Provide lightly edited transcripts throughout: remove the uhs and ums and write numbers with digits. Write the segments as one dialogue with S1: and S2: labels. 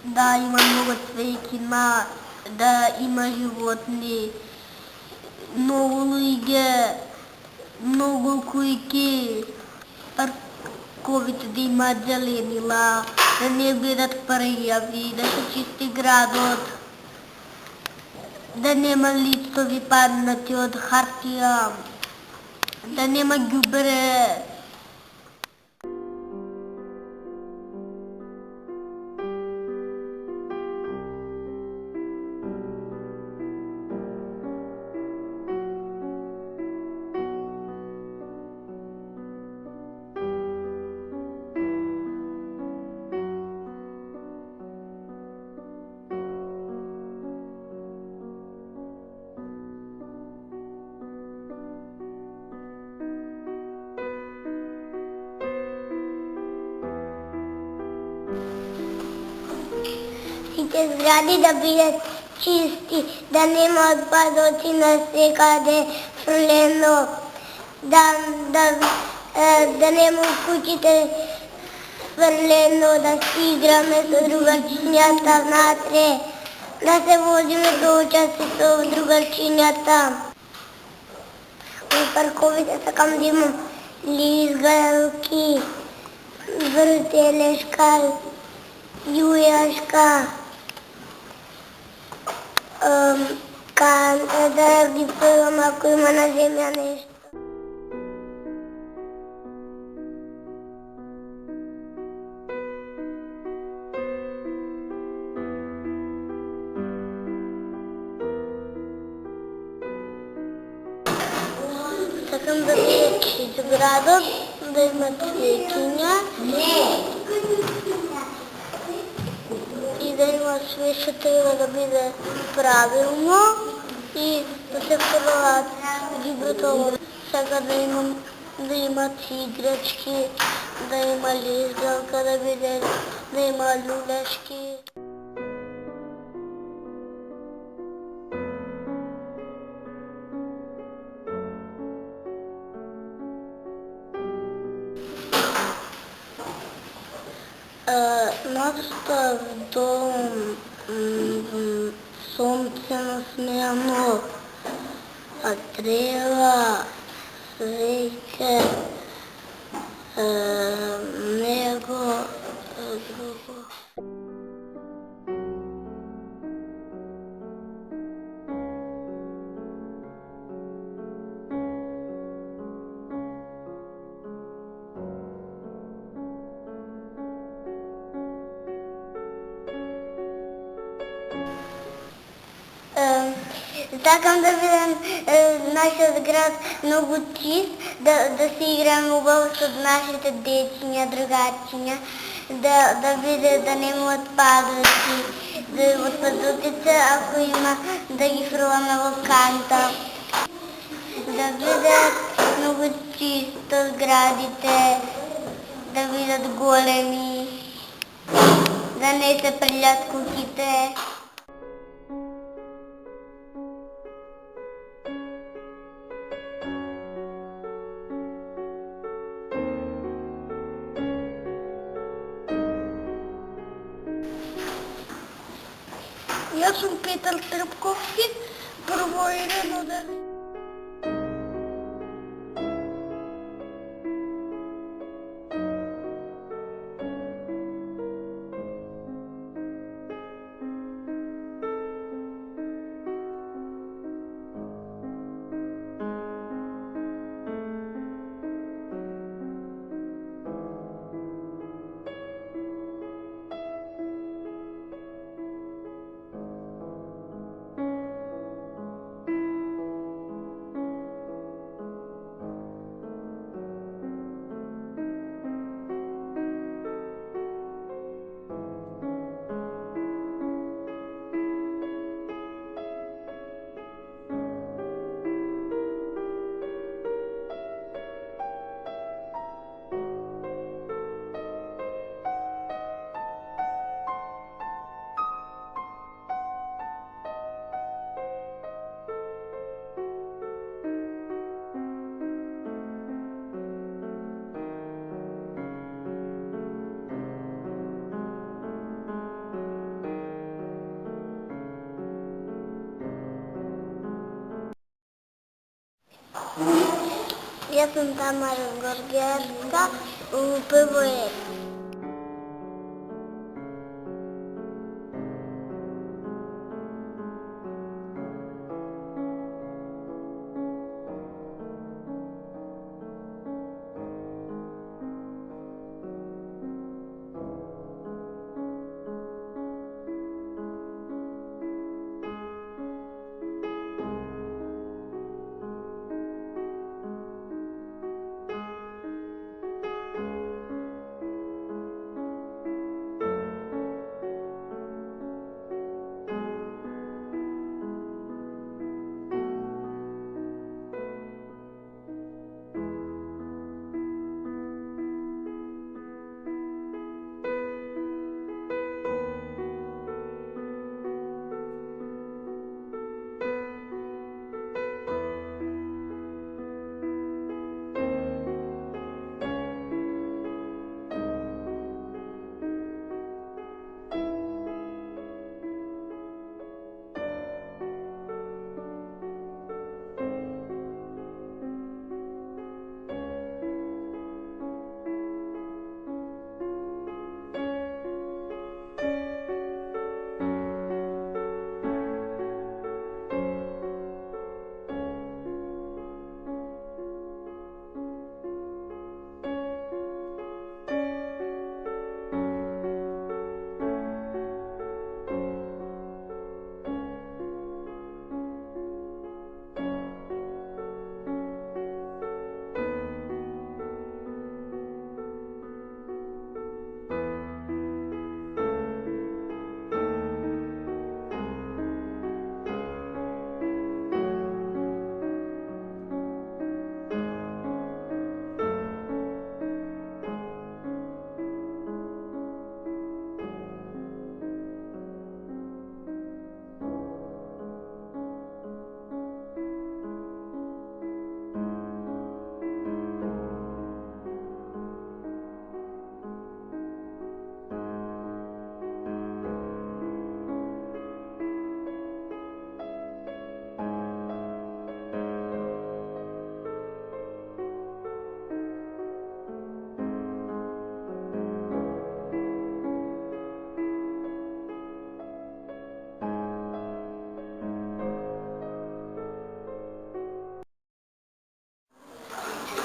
S1: Да, има много свои кина, да има животни, много луѓе, много кујки, парковите да имаат зеленила, да не бидат прјави, да се чисти градот, да нема листови паднати од хартија, да нема ѓубре. Сите згради да бидат чисти, да нема отпадоци насекаде фрлено, да нема у куќите фрлено, да си играме со другарчињата внатре, да се возиме до участи со другарчињата. У парковите сакам да имам лизгалки, вртелешка, јујашка, да ги певам ако има на земја нешто. Сакам да биде чист градот, да има цветиња и да има све што треба да биде правилно и да се фрлаат ѓубрето. Сакам да имат играчки, да има лизгалка, да има лулешки. Нашата дом сонце насмеано, трева, свеќе, него, друго. Сакам да видам нашиот град многу чист, да се играем убаво со нашите дечиња, другарчиња, да нема отпадоци, отпадоците ако има да ги фрламе во канта, да бидат многу чисто зградите, да бидат големи, да не се прљат куќите. Јас сум Петар Трпковски, првоиден оден. Ja som Tamara Gorgiarska, PWR.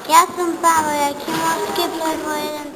S1: Ja som Paweł Jakimowski, PWR.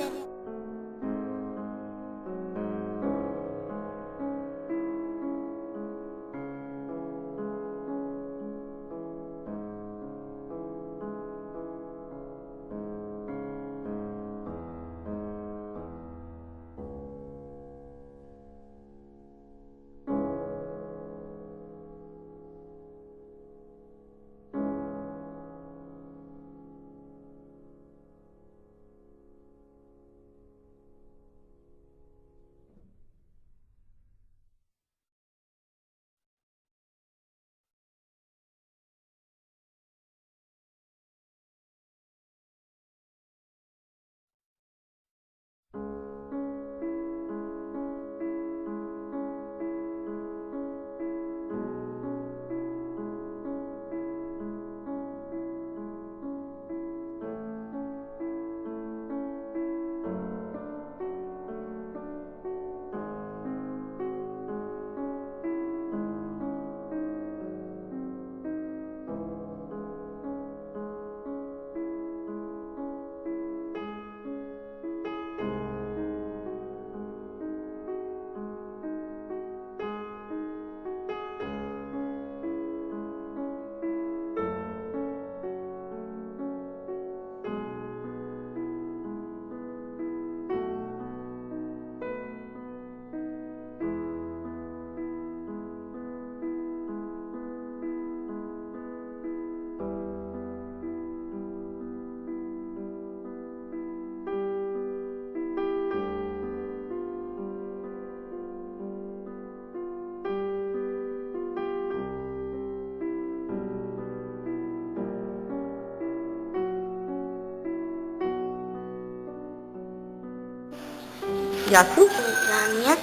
S2: Jasu?
S1: Dla mnie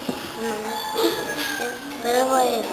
S1: PWR.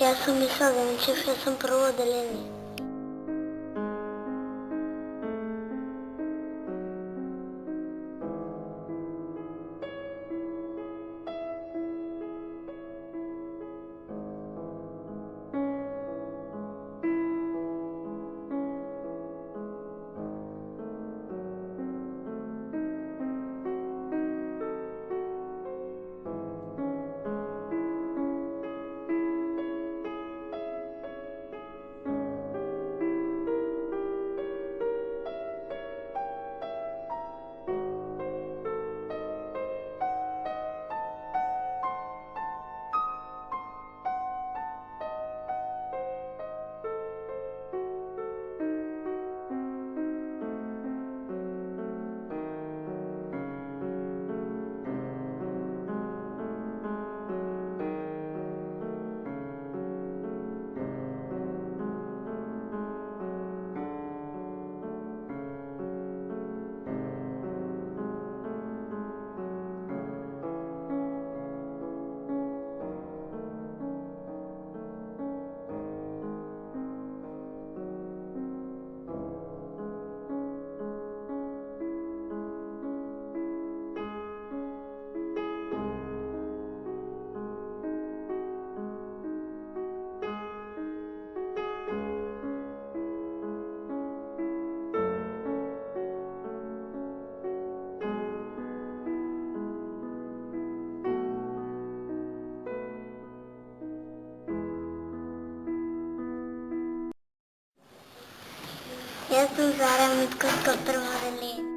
S1: Ja sam mislila da nećeš, ja sam prvo odeljenje. Ja sam Zara Mitkovska, prvo odeljenje.